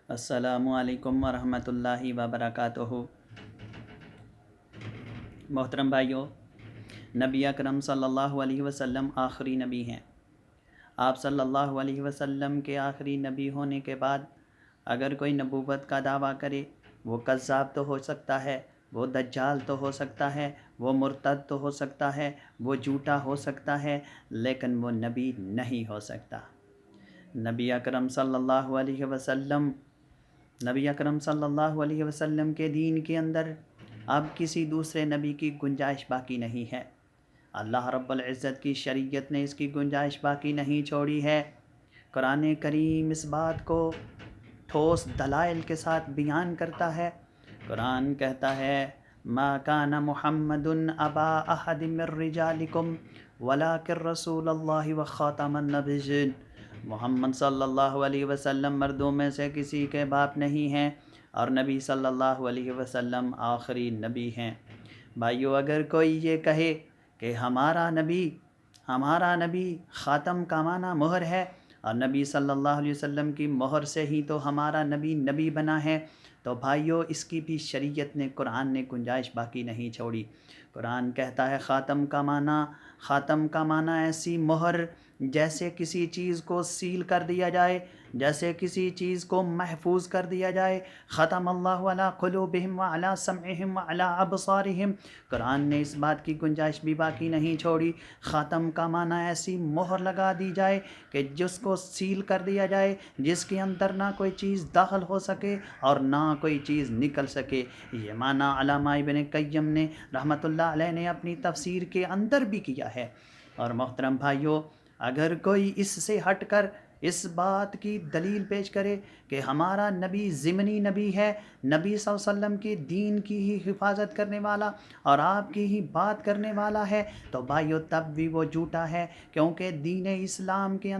السلام علیکم ورحمۃ اللہ وبرکاتہ۔ محترم بھائیوں، نبی اکرم صلی اللہ علیہ وسلم آخری نبی ہیں۔ آپ صلی اللہ علیہ وسلم کے آخری نبی ہونے کے بعد اگر کوئی نبوت کا دعویٰ کرے، وہ کذاب تو ہو سکتا ہے، وہ دجال تو ہو سکتا ہے، وہ مرتد تو ہو سکتا ہے، وہ جھوٹا ہو سکتا ہے، لیکن وہ نبی نہیں ہو سکتا۔ نبی اکرم صلی اللہ علیہ وسلم کے دین کے اندر اب کسی دوسرے نبی کی گنجائش باقی نہیں ہے۔ اللہ رب العزت کی شریعت نے اس کی گنجائش باقی نہیں چھوڑی ہے۔ قرآن کریم اس بات کو ٹھوس دلائل کے ساتھ بیان کرتا ہے۔ قرآن کہتا ہے ما کان محمد ابا احد من رجالکم ولکن رسول اللہ وخاتم النبیین۔ محمد صلی اللہ علیہ وسلم مردوں میں سے کسی کے باپ نہیں ہیں اور نبی صلی اللہ علیہ وسلم آخری نبی ہیں۔ بھائیو، اگر کوئی یہ کہے کہ ہمارا نبی خاتم کا معنی مہر ہے اور نبی صلی اللہ علیہ وسلم کی مہر سے ہی تو ہمارا نبی بنا ہے، تو بھائیو اس کی بھی شریعت نے، قرآن نے گنجائش باقی نہیں چھوڑی۔ قرآن کہتا ہے خاتم کا معنی ایسی مہر جیسے کسی چیز کو سیل کر دیا جائے، جیسے کسی چیز کو محفوظ کر دیا جائے۔ ختم اللہ علی قلوبہم وعلی سمعہم وعلی ابصارہم۔ قرآن نے اس بات کی گنجائش بھی باقی نہیں چھوڑی۔ خاتم کا معنی ایسی مہر لگا دی جائے کہ جس کو سیل کر دیا جائے، جس کے اندر نہ کوئی چیز داخل ہو سکے اور نہ کوئی چیز نکل سکے۔ یہ معنی علامہ ابن قیم نے رحمۃ اللہ علیہ نے اپنی تفسیر کے اندر بھی کیا ہے۔ اور محترم بھائیوں، اگر کوئی اس سے ہٹ کر اس بات کی دلیل پیش کرے کہ ہمارا نبی ضمنی نبی ہے، نبی صلی اللہ علیہ وسلم کے دین کی ہی حفاظت کرنے والا اور آپ کی ہی بات کرنے والا ہے، تو بھائیو تب بھی وہ جھوٹا ہے، کیونکہ دین اسلام کے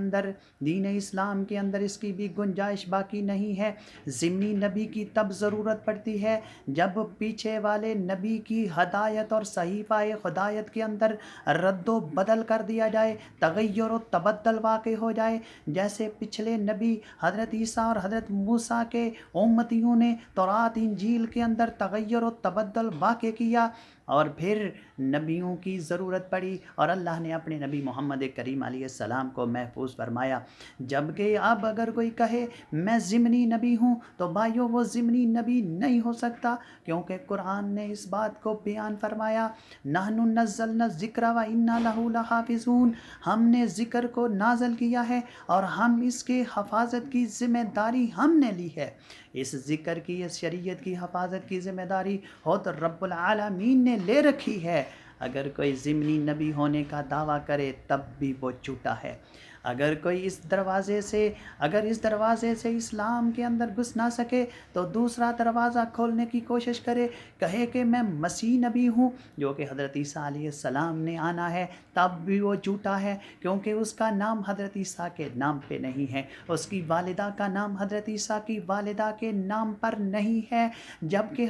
اندر اس کی بھی گنجائش باقی نہیں ہے۔ ضمنی نبی کی تب ضرورت پڑتی ہے جب پیچھے والے نبی کی ہدایت اور صحیفہ ہدایت کے اندر رد و بدل کر دیا جائے، تغیر و تبدل واقع ہو جائے۔ جیسے پچھلے نبی حضرت عیسیٰ اور حضرت موسیٰ کے امتیوں نے تورات انجیل کے اندر تغیر و تبدل واقع کیا، اور پھر نبیوں کی ضرورت پڑی اور اللہ نے اپنے نبی محمد کریم علیہ السلام کو محفوظ فرمایا۔ جبکہ اب اگر کوئی کہے میں ضمنی نبی ہوں، تو بھائیو وہ ضمنی نبی نہیں ہو سکتا، کیونکہ قرآن نے اس بات کو بیان فرمایا نحن نزلنا الذکر وإنا لہ لحافظون۔ ہم نے ذکر کو نازل کیا ہے اور ہم اس کے حفاظت کی ذمہ داری ہم نے لی ہے۔ اس ذکر کی، اس شریعت کی حفاظت کی ذمہ داری خود رب العالمین نے لے رکھی ہے۔ اگر کوئی ضمنی نبی ہونے کا دعویٰ کرے تب بھی وہ جھوٹا ہے۔ اگر کوئی اس دروازے سے اسلام کے اندر گھس نہ سکے تو دوسرا دروازہ کھولنے کی کوشش کرے، کہے کہ میں مسیح نبی ہوں، جو کہ حضرت عیسیٰ علیہ السلام نے آنا ہے، تب بھی وہ جھوٹا ہے، کیونکہ اس کا نام حضرت عیسیٰ کے نام پہ نہیں ہے، اس کی والدہ کا نام حضرت عیسیٰ کی والدہ کے نام پر نہیں ہے۔ جبکہ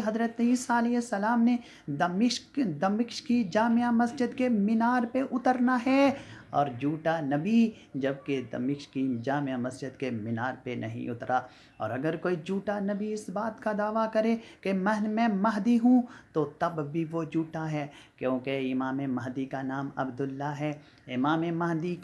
حضرت عیسیٰ علیہ السلام نے دمشق کی جامع مسجد کے مینار پہ اترنا ہے، اور جھوٹا نبی جبکہ دمشق کی جامع مسجد کے مینار پہ نہیں اترا۔ اور اگر کوئی جھوٹا نبی اس بات کا دعویٰ کرے کہ میں مہدی ہوں، تو تب بھی وہ جھوٹا ہے، کیونکہ امام مہدی کا نام عبداللہ ہے، امام مہدی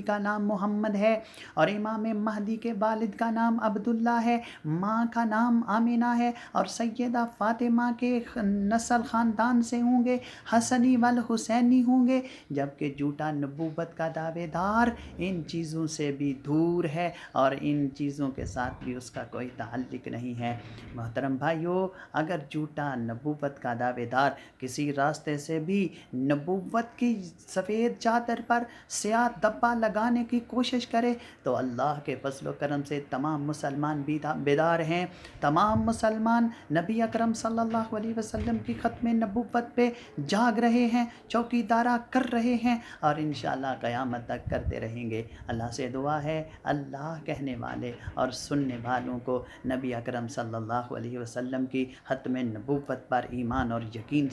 کا نام محمد ہے، اور امام مہدی کے والد کا نام عبداللہ ہے، ماں کا نام آمینہ ہے، اور سیدہ فاطمہ کے نسل خاندان سے ہوں گے، حسنی والحسینی ہوں گے۔ جبکہ جھوٹا نبوت کا دعوے دار ان چیزوں سے بھی دور ہے اور ان چیزوں کے ساتھ بھی اس کا کوئی تعلق نہیں ہے۔ محترم بھائیو، اگر جھوٹا نبوت کا دعوے دار کسی راستے سے بھی نبوت کی سفید چادر پر سیاہ دبا لگانے کی کوشش کرے، تو اللہ کے فضل و کرم سے تمام مسلمان بیدار ہیں، تمام مسلمان نبی اکرم صلی اللہ علیہ وسلم کی ختم نبوت پہ جاگ رہے ہیں، چوکی دارہ کر رہے ہیں، اور انشاءاللہ قیامت تک کرتے رہیں گے۔ اللہ سے دعا ہے اللہ کہنے والے اور سننے والوں کو نبی اکرم صلی اللہ علیہ وسلم کی ختم نبوت پر ایمان اور یقین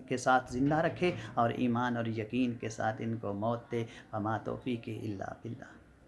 کے ساتھ زندہ رکھے، اور ایمان اور یقین کے ساتھ ان کو موت دے۔ وما توفیقی الا باللہ۔